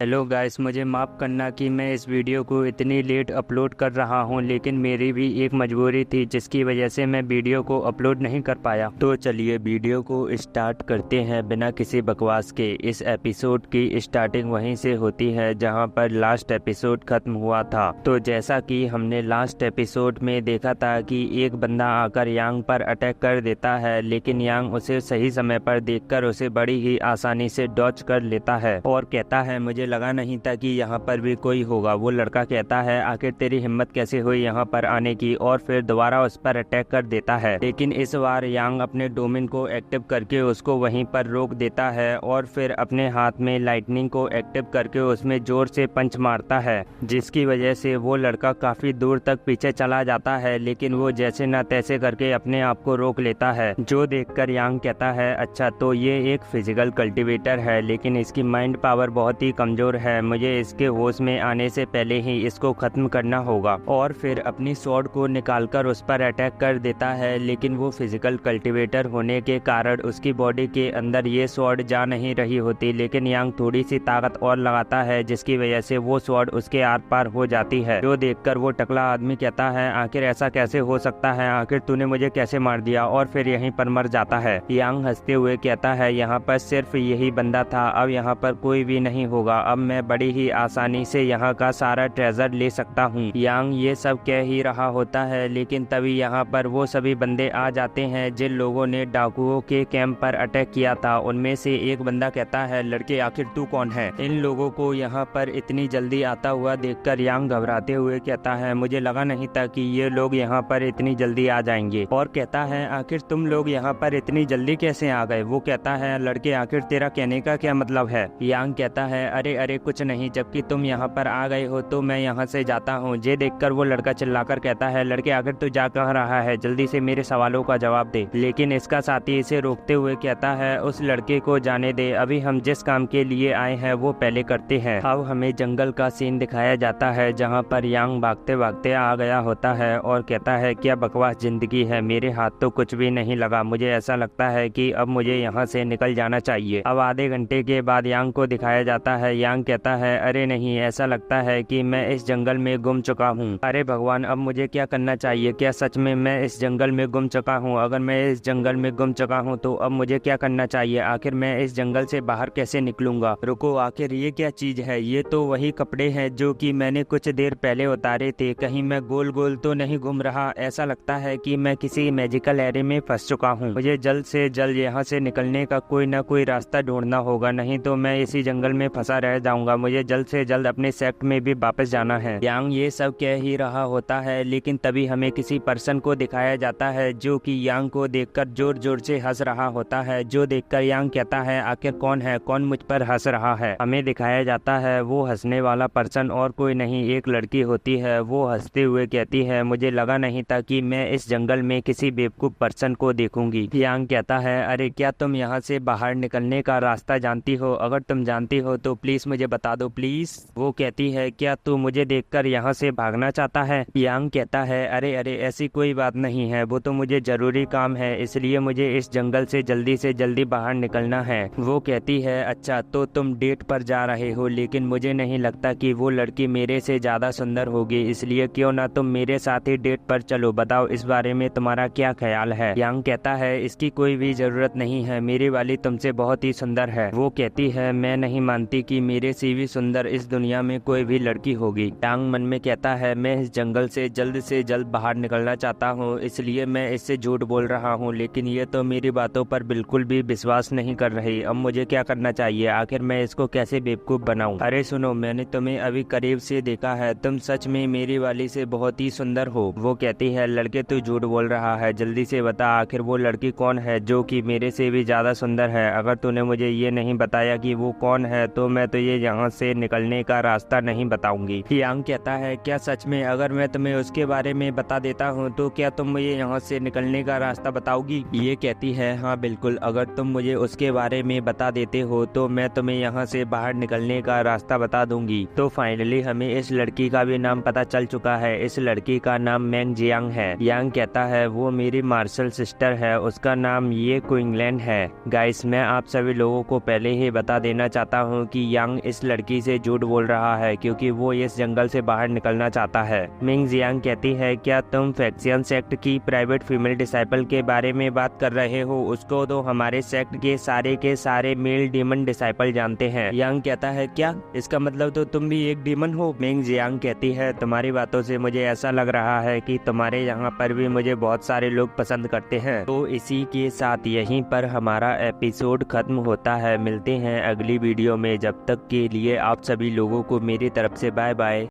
Hello guys, मुझे माफ़ करना कि मैं इस वीडियो को इतनी लेट अपलोड कर रहा हूं, लेकिन मेरी भी एक मजबूरी थी जिसकी वजह से मैं वीडियो को अपलोड नहीं कर पाया। तो चलिए वीडियो को स्टार्ट करते हैं बिना किसी बकवास के। इस एपिसोड की स्टार्टिंग वहीं से होती है जहां पर लास्ट एपिसोड खत्म हुआ था। तो जैसा कि हमने लास्ट एपिसोड में देखा था कि एक बंदा आकर यांग पर अटैक कर देता है, लेकिन यांग उसे सही समय पर देखकर उसे बड़ी ही आसानी से डॉच कर लेता है और कहता है मुझे लगा नहीं था कि यहाँ पर भी कोई होगा। वो लड़का कहता है आखिर तेरी हिम्मत कैसे हुई यहाँ पर आने की, और फिर दोबारा उस पर अटैक कर देता है। लेकिन इस बार यांग अपने डोमेन को एक्टिव करके उसको वहीं पर रोक देता है और फिर अपने हाथ में लाइटनिंग को एक्टिव करके उसमें जोर से पंच मारता है, जिसकी वजह से वो लड़का काफी दूर तक पीछे चला जाता है। लेकिन वो जैसे न तैसे करके अपने आप को रोक लेता है, जो देखकर यांग कहता है अच्छा तो ये एक फिजिकल कल्टीवेटर है, लेकिन इसकी माइंड पावर बहुत ही कमजोर है। मुझे इसके होश में आने से पहले ही इसको खत्म करना होगा। और फिर अपनी स्वॉर्ड को निकालकर उस पर अटैक कर देता है, लेकिन वो फिजिकल कल्टीवेटर होने के कारण उसकी बॉडी के अंदर ये स्वॉर्ड जा नहीं रही होती। लेकिन यांग थोड़ी सी ताकत और लगाता है, जिसकी वजह से वो स्वॉर्ड उसके आर पार हो जाती है, जो देखकर वो टकला आदमी कहता है आखिर ऐसा कैसे हो सकता है, आखिर तूने मुझे कैसे मार दिया, और फिर यहीं पर मर जाता है। यांग हंसते हुए कहता है यहाँ पर सिर्फ यही बंदा था, अब यहाँ पर कोई भी नहीं होगा, अब मैं बड़ी ही आसानी से यहाँ का सारा ट्रेजर ले सकता हूँ। यांग ये सब कह ही रहा होता है, लेकिन तभी यहाँ पर वो सभी बंदे आ जाते हैं जिन लोगों ने डाकुओं के कैंप पर अटैक किया था। उनमें से एक बंदा कहता है लड़के आखिर तू कौन है। इन लोगों को यहाँ पर इतनी जल्दी आता हुआ देखकर यांग घबराते हुए कहता है मुझे लगा नहीं था कि ये लोग यहाँ पर इतनी जल्दी आ जाएंगे, और कहता है आखिर तुम लोग यहाँ पर इतनी जल्दी कैसे आ गए। वो कहता है लड़के आखिर तेरा कहने का क्या मतलब है। यांग कहता है अरे अरे कुछ नहीं, जबकि तुम यहाँ पर आ गए हो तो मैं यहाँ से जाता हूँ। ये देखकर वो लड़का चिल्लाकर कहता है लड़के आखिर तू जा कहाँ रहा है, जल्दी से मेरे सवालों का जवाब दे। लेकिन इसका साथी इसे रोकते हुए कहता है उस लड़के को जाने दे, अभी हम जिस काम के लिए आए हैं वो पहले करते हैं। अब हमें जंगल का सीन दिखाया जाता है जहाँ पर यांग भागते भागते आ गया होता है और कहता है क्या बकवास जिंदगी है, मेरे हाथ तो कुछ भी नहीं लगा, मुझे ऐसा लगता है कि अब मुझे यहाँ से निकल जाना चाहिए। अब आधे घंटे के बाद यांग को दिखाया जाता है। यांग कहता है अरे नहीं, ऐसा लगता है कि मैं इस जंगल में गुम चुका हूँ। अरे भगवान अब मुझे क्या करना चाहिए, क्या सच में मैं इस जंगल में गुम चुका हूँ। अगर मैं इस जंगल में गुम चुका हूँ तो अब मुझे क्या करना चाहिए, आखिर मैं इस जंगल से बाहर कैसे निकलूंगा। रुको, आखिर ये क्या चीज है, ये तो वही कपड़े हैं जो कि मैंने कुछ देर पहले उतारे थे। कहीं मैं गोल गोल तो नहीं घूम रहा, ऐसा लगता है कि मैं किसी मैजिकल एरे में फंस चुका हूँ। मुझे जल्द से जल्द यहाँ से निकलने का कोई ना कोई रास्ता ढूंढना होगा, नहीं तो मैं इसी जंगल में फंसा रह जाऊंगा। मुझे जल्द से जल्द अपने सेक्ट में भी वापस जाना है। यांग ये सब कह ही रहा होता है, लेकिन तभी हमें किसी पर्सन को दिखाया जाता है जो कि यांग को देखकर जोर जोर से हंस रहा होता है, जो देखकर यांग कहता है आखिर कौन है, कौन मुझ पर हंस रहा है। हमें दिखाया जाता है वो हंसने वाला पर्सन और कोई नहीं एक लड़की होती है। वो हंसते हुए कहती है मुझे लगा नहीं था कि मैं इस जंगल में किसी बेवकूफ पर्सन को देखूंगी। यांग कहता है अरे क्या तुम यहाँ से बाहर निकलने का रास्ता जानती हो, अगर तुम जानती हो तो प्लीज मुझे बता दो प्लीज। वो कहती है क्या तू मुझे देखकर यहाँ से भागना चाहता है। यांग कहता है अरे अरे ऐसी कोई बात नहीं है, वो तो मुझे जरूरी काम है, इसलिए मुझे इस जंगल से जल्दी बाहर निकलना है। वो कहती है अच्छा तो तुम डेट पर जा रहे हो, लेकिन मुझे नहीं लगता कि वो लड़की मेरे से ज्यादा सुंदर होगी, इसलिए क्यों ना तुम मेरे साथ ही डेट पर चलो, बताओ इस बारे में तुम्हारा क्या ख्याल है। यांग कहता है इसकी कोई भी जरूरत नहीं है, मेरी वाली तुमसे बहुत ही सुंदर है। वो कहती है मैं नहीं मानती कि मेरे से भी सुंदर इस दुनिया में कोई भी लड़की होगी। यांग मन में कहता है मैं इस जंगल से जल्द बाहर निकलना चाहता हूँ, इसलिए मैं इससे झूठ बोल रहा हूँ, लेकिन ये तो मेरी बातों पर बिल्कुल भी विश्वास नहीं कर रही। अब मुझे क्या करना चाहिए, आखिर मैं इसको कैसे बेवकूफ बनाऊं। अरे सुनो, मैंने तुम्हें अभी करीब से देखा है, तुम सच में मेरी वाली से बहुत ही सुंदर हो। वो कहती है लड़के तू झूठ बोल रहा है, जल्दी से बता आखिर वो लड़की कौन है जो कि मेरे से भी ज्यादा सुंदर है। अगर तूने मुझे ये नहीं बताया कि वो कौन है तो मैं तो ये यहाँ से निकलने का रास्ता नहीं बताऊंगी। यांग कहता है क्या सच में अगर मैं तुम्हें उसके बारे में बता देता हूँ तो क्या तुम मुझे यहाँ से निकलने का रास्ता बताओगी। ये कहती है हाँ बिल्कुल, अगर तुम मुझे उसके बारे में बता देते हो तो मैं तुम्हें यहाँ से बाहर निकलने का रास्ता बता दूंगी। तो फाइनली हमें इस लड़की का भी नाम पता चल चुका है। इस लड़की का नाम मैंग जियांग है। यांग कहता है वो मेरी मार्शल सिस्टर है, उसका नाम ये क्विंगलैंड है। गाइस मैं आप सभी लोगों को पहले ही बता देना चाहता हूँ कि यांग यांग इस लड़की से झूठ बोल रहा है क्योंकि वो इस जंगल से बाहर निकलना चाहता है। मिंग जियांग कहती है, क्या तुम फैक्सियन सेक्ट की प्राइवेट फीमेल डिसाइपल के बारे में बात कर रहे हो? उसको तो हमारे सेक्ट के सारे मेल डीमन डिसाइपल जानते हैं। यांग कहता है, क्या इसका मतलब तो तुम भी एक डीमन हो? मिंग जियांग कहती है, तुम्हारी बातों से मुझे ऐसा लग रहा है कि तुम्हारे यहाँ पर भी मुझे बहुत सारे लोग पसंद करते हैं। तो इसी के साथ यहीं पर हमारा एपिसोड खत्म होता है। मिलते हैं अगली वीडियो में, जब तक के लिए आप सभी लोगों को मेरी तरफ से बाय बाय।